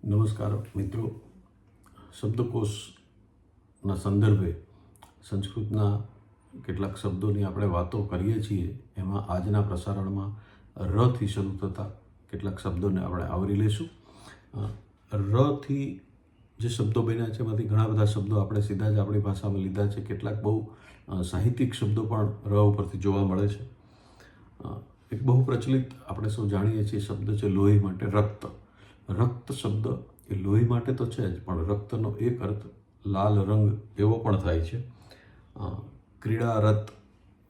નમસ્કાર મિત્રો, શબ્દકોશના સંદર્ભે સંસ્કૃતના કેટલાક શબ્દોની આપણે વાતો કરીએ છીએ. એમાં આજના પ્રસારણમાં રથી શરૂ થતા કેટલાક શબ્દોને આપણે આવરી લઈશું. રથી જે શબ્દો બન્યા છે એમાંથી ઘણા બધા શબ્દો આપણે સીધા જ આપણી ભાષામાં લીધા છે. કેટલાક બહુ સાહિત્યિક શબ્દો પણ ર ઉપરથી જોવા મળે છે. એક બહુ પ્રચલિત આપણે સૌ જાણીએ છીએ શબ્દ છે લોહી માટે રક્ત. રક્ત શબ્દ એ લોહી માટે તો છે જ, પણ રક્તનો એક અર્થ લાલ રંગ એવો પણ થાય છે. ક્રીડા રત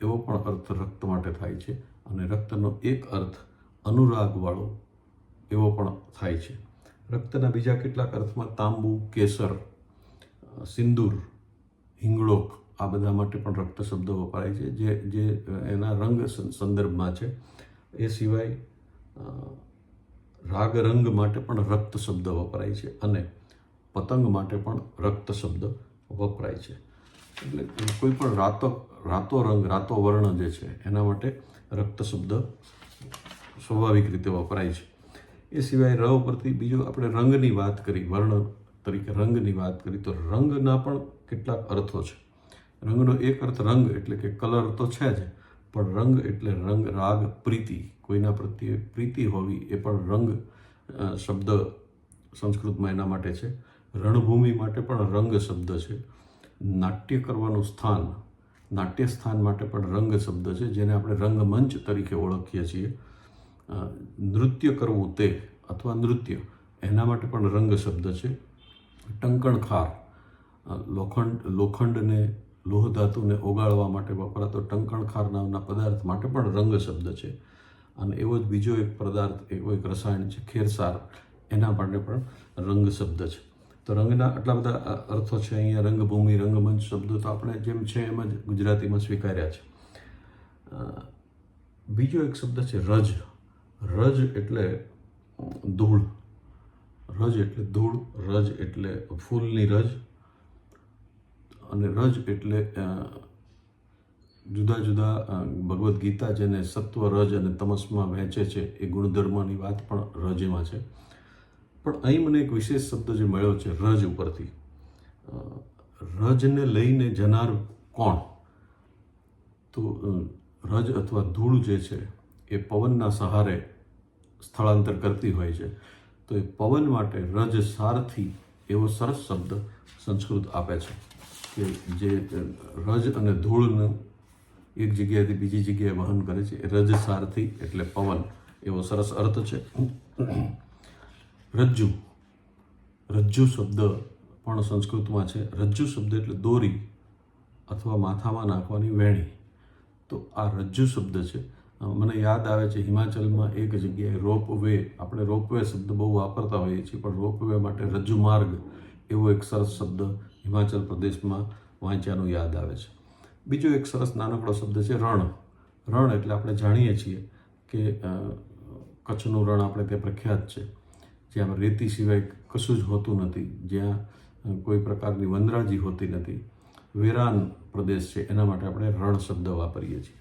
એવો પણ અર્થ રક્ત માટે થાય છે, અને રક્તનો એક અર્થ અનુરાગવાળો એવો પણ થાય છે. રક્તના બીજા કેટલાક અર્થમાં તાંબુ, કેસર, સિંદૂર, હિંગળોક આ બધા માટે પણ રક્ત શબ્દ વપરાય છે, જે એના રંગ સંદર્ભમાં છે. એ સિવાય રાગ રંગ માટે પણ રક્ત શબ્દ વપરાય છે, અને પતંગ માટે પણ રક્ત શબ્દ વપરાય છે. એટલે કોઈ પણ રાતો રંગ, રાતો વર્ણ જે છે એના માટે રક્ત શબ્દ સ્વાભાવિક રીતે વપરાય છે. એ સિવાય ર ઉપરથી બીજો આપણે રંગની વાત કરી, વર્ણ તરીકે રંગની વાત કરી, તો રંગના પણ કેટલાક અર્થો છે. રંગનો એક અર્થ રંગ એટલે કે કલર તો છે જ, પણ રંગ એટલે રંગ, રાગ, પ્રીતિ, કોઈના પ્રત્યે પ્રીતિ હોવી એ પણ રંગ શબ્દ સંસ્કૃતમાં એના માટે છે. રણભૂમિ માટે પણ રંગ શબ્દ છે. નાટ્ય કરવાનું સ્થાન, નાટ્ય સ્થાન માટે પણ રંગ શબ્દ છે, જેને આપણે રંગમંચ તરીકે ઓળખીએ છીએ. નૃત્ય કરવું તે અથવા નૃત્ય એના માટે પણ રંગ શબ્દ છે. ટંકણખાર, લોખંડને, લોહ ધાતુને ઓગાળવા માટે વપરાતો ટંકણખાર નામના પદાર્થ માટે પણ રંગ શબ્દ છે. અને એવો જ બીજો એક પદાર્થ, એવો એક રસાયણ છે ખેરસાર, એના માટે પણ રંગ શબ્દ છે. તો રંગના આટલા બધા અર્થો છે. અહીંયા રંગભૂમિ, રંગમંચ શબ્દો તો આપણે જેમ છે એમ જ ગુજરાતીમાં સ્વીકાર્યા છે. બીજો એક શબ્દ છે રજ. રજ એટલે ધૂળ. રજ એટલે ધૂળ, રજ એટલે ફૂલની રજ, અને રજ એટલે જુદા જુદા ભગવદ્ ગીતા જેને સત્વ, રજ અને તમસમાં વહેંચે છે એ ગુણધર્મોની વાત પણ રજમાં છે. પણ અહીં મને એક વિશેષ શબ્દ જે મળ્યો છે રજ ઉપરથી, રજને લઈને જનાર કોણ? તો રજ અથવા ધૂળ જે છે એ પવનના સહારે સ્થળાંતર કરતી હોય છે. તો એ પવન માટે રજ સારથી એવો સરસ શબ્દ સંસ્કૃત આપે છે, કે જે રજ અને ધૂળનું એક જગ્યાએથી બીજી જગ્યાએ વહન કરે છે. રજ સારથી એટલે પવન એવો સરસ અર્થ છે. રજ્જુ, રજ્જુ શબ્દ પણ સંસ્કૃતમાં છે. રજ્જુ શબ્દ એટલે દોરી અથવા માથામાં નાખવાની વેણી. તો આ રજ્જુ શબ્દ છે. મને યાદ આવે છે હિમાચલમાં એક જગ્યાએ રોપવે, આપણે રોપવે શબ્દ બહુ વાપરતા હોઈએ છીએ, પણ રોપવે માટે રજ્જુ માર્ગ એવો એક સરસ શબ્દ હિમાચલ પ્રદેશમાં વાંચ્યાનું યાદ આવે છે. બીજો એક સરસ નાનકડો શબ્દ છે રણ. રણ એટલે આપણે જાણીએ છીએ કે કચ્છનું રણ આપણે ત્યાં પ્રખ્યાત છે, જ્યાં રેતી સિવાય કશું જ હોતું નથી, જ્યાં કોઈ પ્રકારની વનરાજી હોતી નથી, વેરાન પ્રદેશ છે, એના માટે આપણે રણ શબ્દ વાપરીએ છીએ.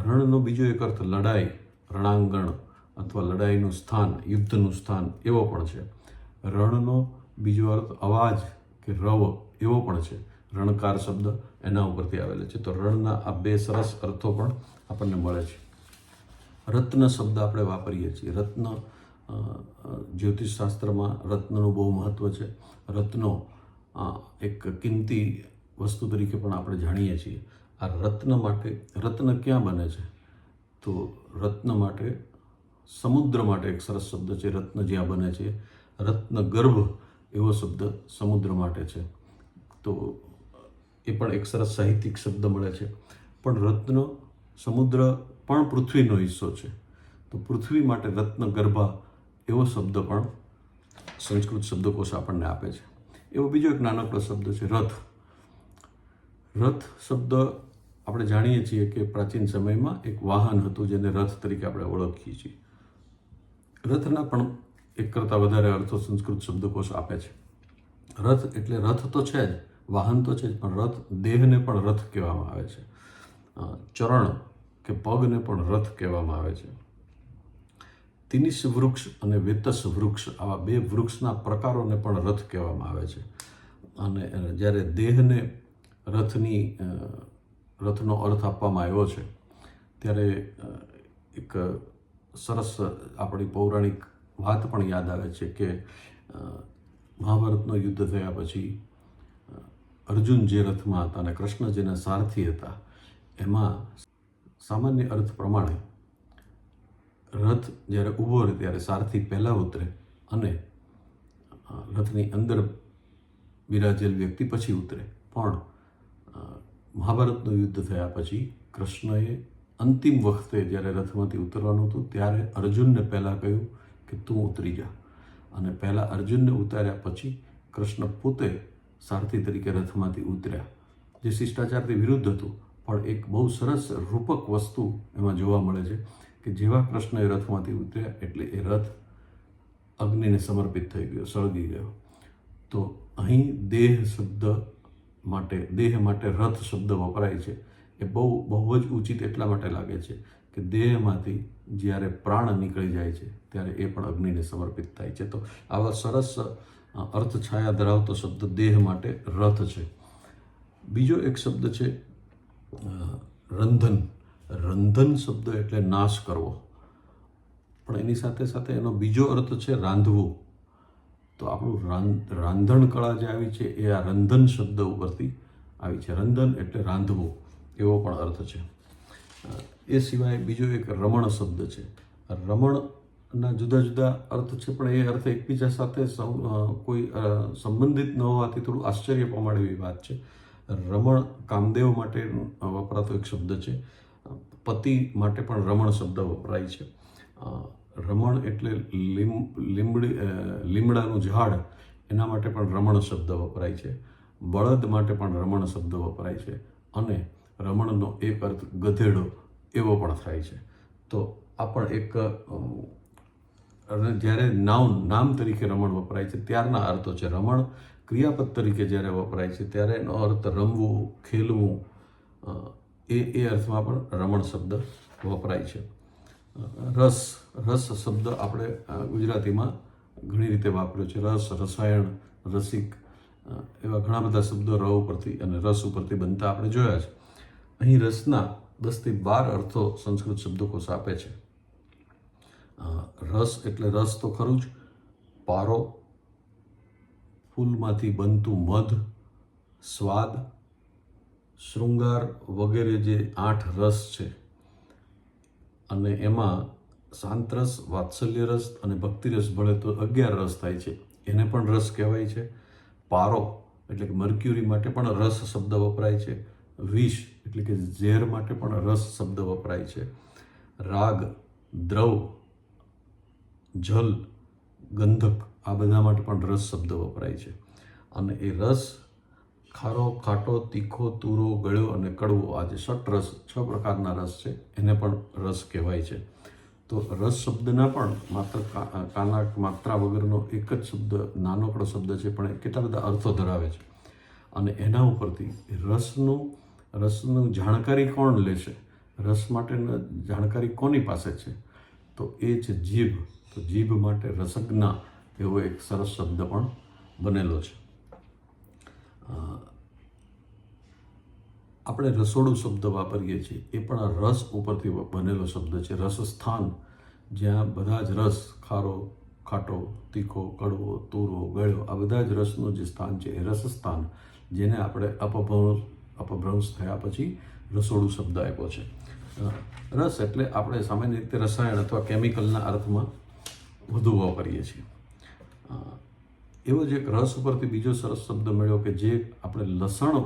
રણનો બીજો એક અર્થ લડાઈ, રણાંગણ અથવા લડાઈનું સ્થાન, યુદ્ધનું સ્થાન એવો પણ છે. રણનો બીજો અર્થ અવાજ કે રવ એવો પણ છે. રણકાર શબ્દ એના ઉપરથી આવેલો છે. તો રણના આ બે સરસ અર્થો પણ આપણને મળે છે. રત્ન શબ્દ આપણે વાપરીએ છીએ. રત્ન, જ્યોતિષશાસ્ત્રમાં રત્નનું બહુ મહત્ત્વ છે. રત્નો એક કિંમતી વસ્તુ તરીકે પણ આપણે જાણીએ છીએ. આ રત્ન માટે, રત્ન ક્યાં બને છે? તો રત્ન માટે, સમુદ્ર માટે એક સરસ શબ્દ છે રત્ન જ્યાં બને છે. રત્ન ગર્ભ એવો શબ્દ સમુદ્ર માટે છે. તો એ પણ એક સરસ સાહિત્યિક શબ્દ મળે છે. પણ રત્ન, સમુદ્ર પણ પૃથ્વીનો હિસ્સો છે, તો પૃથ્વી માટે રત્ન ગર્ભા એવો શબ્દ પણ સંસ્કૃત શબ્દકોશ આપણને આપે છે. એવો બીજો એક નાનકડો શબ્દ છે રથ. રથ શબ્દ આપણે જાણીએ છીએ કે પ્રાચીન સમયમાં એક વાહન હતું જેને રથ તરીકે આપણે ઓળખીએ છીએ. રથના પણ એક કરતાં વધારે અર્થો સંસ્કૃત શબ્દકોશ આપે છે. રથ એટલે રથ તો છે જ, વાહન તો છે જ, પણ રથ, દેહને પણ રથ કહેવામાં આવે છે. ચરણ કે પગને પણ રથ કહેવામાં આવે છે. તિનિસ વૃક્ષ અને વેતસ વૃક્ષ આવા બે વૃક્ષના પ્રકારોને પણ રથ કહેવામાં આવે છે. અને જ્યારે દેહને રથનો અર્થ આપવામાં આવ્યો છે ત્યારે એક સરસ આપણી પૌરાણિક વાત પણ યાદ આવે છે કે મહાભારતનું યુદ્ધ થયા પછી અર્જુન જે રથમાં હતા અને કૃષ્ણ જેના સારથી હતા, એમાં સામાન્ય અર્થ પ્રમાણે રથ જ્યારે ઊભો રહે ત્યારે સારથી પહેલાં ઉતરે અને રથની અંદર બિરાજેલ વ્યક્તિ પછી ઉતરે. પણ મહાભારતનું યુદ્ધ થયા પછી કૃષ્ણએ અંતિમ વખતે જ્યારે રથમાંથી ઉતરવાનું હતું ત્યારે અર્જુનને પહેલાં કહ્યું કે તું ઉતરી જા. અને પહેલાં અર્જુનને ઉતાર્યા પછી કૃષ્ણ પોતે સારથી તરીકે રથમાંથી ઉતર્યા, જે શિષ્ટાચારથી વિરુદ્ધ હતું. પણ એક બહુ સરસ રૂપક વસ્તુ એમાં જોવા મળે છે કે જેવા કૃષ્ણ એ રથમાંથી ઉતર્યા એટલે એ રથ અગ્નિને સમર્પિત થઈ ગયો, સળગી ગયો. તો અહીં દેહ માટે રથ શબ્દ વપરાય છે એ બહુ જ ઉચિત એટલા માટે લાગે છે કે દેહમાંથી જ્યારે પ્રાણ નીકળી જાય છે ત્યારે એ પણ અગ્નિને સમર્પિત થાય છે. તો આવા સરસ અર્થ છાયા ધરાવતો શબ્દ દેહ માટે રથ છે. બીજો એક શબ્દ છે રંધન. રંધન શબ્દ એટલે નાશ કરવો, પણ એની સાથે સાથે એનો બીજો અર્થ છે રાંધવું. તો આપણું રાંધણ કળા જે આવી છે એ આ રંધન શબ્દ ઉપરથી આવી છે. રંધન એટલે રાંધવું એવો પણ અર્થ છે. એ સિવાય બીજો એક રમણ શબ્દ છે. રમણના જુદા જુદા અર્થ છે, પણ એ અર્થ એકબીજા સાથે કોઈ સંબંધિત ન હોવાથી થોડું આશ્ચર્ય પામે એવી વાત છે. રમણ કામદેવ માટે વપરાતો એક શબ્દ છે. પતિ માટે પણ રમણ શબ્દ વપરાય છે. રમણ એટલે લીમડાનું ઝાડ, એના માટે પણ રમણ શબ્દ વપરાય છે. બળદ માટે પણ રમણ શબ્દ વપરાય છે. અને રમણનો એક અર્થ ગધેડો એવો પણ થાય છે. તો આ પણ એક જ્યારે નામ તરીકે રમણ વપરાય છે ત્યારના અર્થો છે. રમણ ક્રિયાપદ તરીકે જ્યારે વપરાય છે ત્યારે એનો અર્થ રમવું, ખેલવું, એ અર્થમાં પણ રમણ શબ્દ વપરાય છે. રસ શબ્દ આપણે ગુજરાતીમાં ઘણી રીતે વાપર્યો છે. રસ, રસાયણ, રસિક એવા ઘણા બધા શબ્દો ર ઉપરથી અને રસ ઉપરથી બનતા આપણે જોયા છે. અહીં રસના 10 થી 12 અર્થો સંસ્કૃત શબ્દકોશ આપે છે. રસ એટલે રસ તો ખરું જ, પારો, ફૂલમાંથી બનતું મધ, સ્વાદ, શૃંગાર વગેરે જે 8 રસ છે. અને એમાં શાંતરસ, વાત્સલ્ય રસ અને ભક્તિરસ ભળે તો 11 રસ થાય છે. એને પણ રસ કહેવાય છે. પારો એટલે કે મર્ક્યુરી માટે પણ રસ શબ્દ વપરાય છે. વિષ એટલે કે ઝેર માટે પણ રસ શબ્દ વપરાય છે. રાગ, દ્રવ, જલ, ગંધક આ બધા માટે પણ રસ શબ્દ વપરાય છે. અને એ રસ ખારો, ખાટો, તીખો, તુરો, ગળ્યો અને કડવો, આ જે 6 રસ, 6 પ્રકારના રસ છે એને પણ રસ કહેવાય છે. તો રસ શબ્દના પણ માત્ર માત્રા વગરનો એક જ શબ્દ, નાનકડો શબ્દ છે, પણ એ કેટલા બધા અર્થો ધરાવે છે. અને એના ઉપરથી રસનું જાણકારી કોણ લેશે, રસ માટેની જાણકારી કોની પાસે છે, તો એ છે જીભ. તો જીભ માટે રસજ્ઞા એવો એક સરસ શબ્દ પણ બનેલો છે. આપણે રસોડું શબ્દ વાપરીએ છીએ એ પણ રસ ઉપરથી બનેલો શબ્દ છે. રસસ્થાન, જ્યાં બધા જ રસ, ખારો, ખાટો, તીખો, કડવો, તુરો, ગળ્યો આ બધા જ રસનું જે સ્થાન છે એ રસસ્થાન, જેને આપણે અપભ્રંશ થયા પછી રસોડું શબ્દ આપ્યો છે. રસ એટલે આપણે સામાન્ય રીતે રસાયણ અથવા કેમિકલના અર્થમાં વધુ વાપરીએ છીએ. એવો જ એક રસ ઉપરથી બીજો સરસ શબ્દ મળ્યો કે જે આપણે લસણ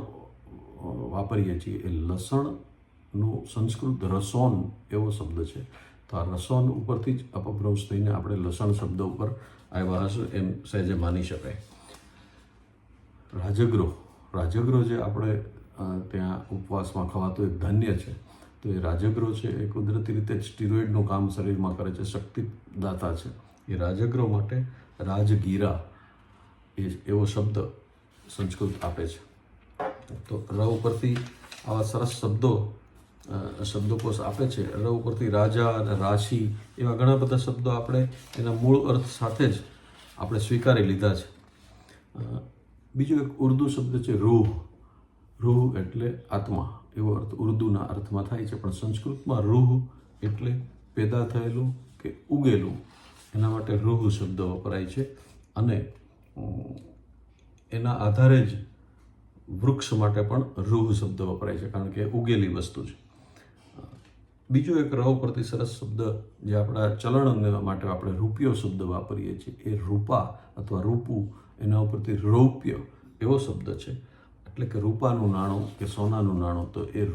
વાપરીએ છીએ. એ લસણનું સંસ્કૃત રસોન એવો શબ્દ છે. તો આ રસોન ઉપરથી જ અપભ્રંશ થઈને આપણે લસણ શબ્દ ઉપર આવ્યા હશે એમ સહેજે માની શકાય. રાજગરો જે આપણે ત્યાં ઉપવાસમાં ખવાતો એક ધાન્ય છે, તો એ રાજગરો છે એ કુદરતી રીતે જ સ્ટીરોઇડનું કામ શરીરમાં કરે છે, શક્તિદાતા છે. એ રાજગરો માટે રાજગીરા એવો શબ્દ સંસ્કૃત આપે છે. તો ર ઉપરથી આવા સરસ શબ્દો શબ્દકોશ આપે છે. ર ઉપરથી રાજા અને રાશિ એવા ઘણા બધા શબ્દો આપણે એના મૂળ અર્થ સાથે જ આપણે સ્વીકારી લીધા છે. બીજો એક ઉર્દુ શબ્દ છે રૂહ. રૂહ એટલે આત્મા એવો અર્થ ઉર્દુના અર્થમાં થાય છે, પણ સંસ્કૃતમાં રૂહ એટલે પેદા થયેલું કે ઉગેલું, એના માટે રૂહ શબ્દ વપરાય છે. અને એના આધારે જ વૃક્ષ માટે પણ રૂહ શબ્દ વપરાય છે, કારણ કે ઉગેલી વસ્તુ છે. બીજો એક ર ઉપરથી સરસ શબ્દ જે આપણા ચલણ માટે આપણે રૂપિયો શબ્દ વાપરીએ છીએ, એ રૂપા અથવા રૂપું, એના ઉપરથી રૌપ્ય એવો શબ્દ છે. એટલે કે રૂપાનું નાણું કે સોનાનું નાણું. તો એ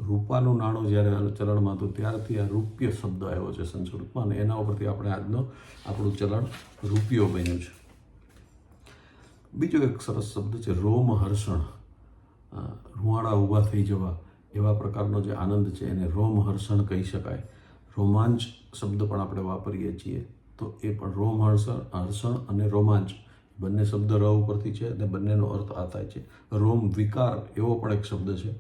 રૂપાનું નાણું જ્યારે ચલણમાં હતું ત્યારથી આ રૂપ્ય શબ્દ આવ્યો છે સંસ્કૃતમાં, અને એના ઉપરથી આપણું ચલણ રૂપિયો બન્યું છે. બીજો એક સરસ શબ્દ છે રોમહર્ષણ. રૂવાડા ઊભા થઈ જવા એવા પ્રકારનો જે આનંદ છે એને રોમહર્ષણ કહી શકાય. રોમાંચ શબ્દ પણ આપણે વાપરીએ છીએ, તો એ પણ રોમહર્ષણ અને રોમાંચ બંને શબ્દ ર ઉપરથી છે અને બંનેનો અર્થ આ થાય છે. રોમ વિકાર એવો પણ એક શબ્દ છે.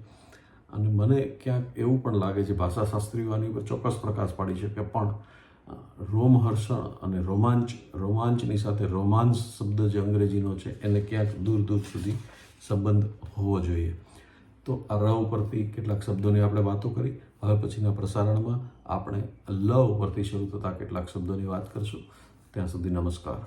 અને મને ક્યાંક એવું પણ લાગે છે, ભાષાશાસ્ત્રીઓ આની પર ચોક્કસ પ્રકાશ પાડી શકે, પણ રોમહર્ષણ અને રોમાંચની સાથે રોમાન્સ શબ્દ જે અંગ્રેજીનો છે એને ક્યાંક દૂર દૂર સુધી સંબંધ હોવો જોઈએ. તો આ ર ઉપરથી કેટલાક શબ્દોની આપણે વાતો કરી. હવે પછીના પ્રસારણમાં આપણે લ ઉપરથી શરૂ થતા કેટલાક શબ્દોની વાત કરીશું. ત્યાં સુધી નમસ્કાર.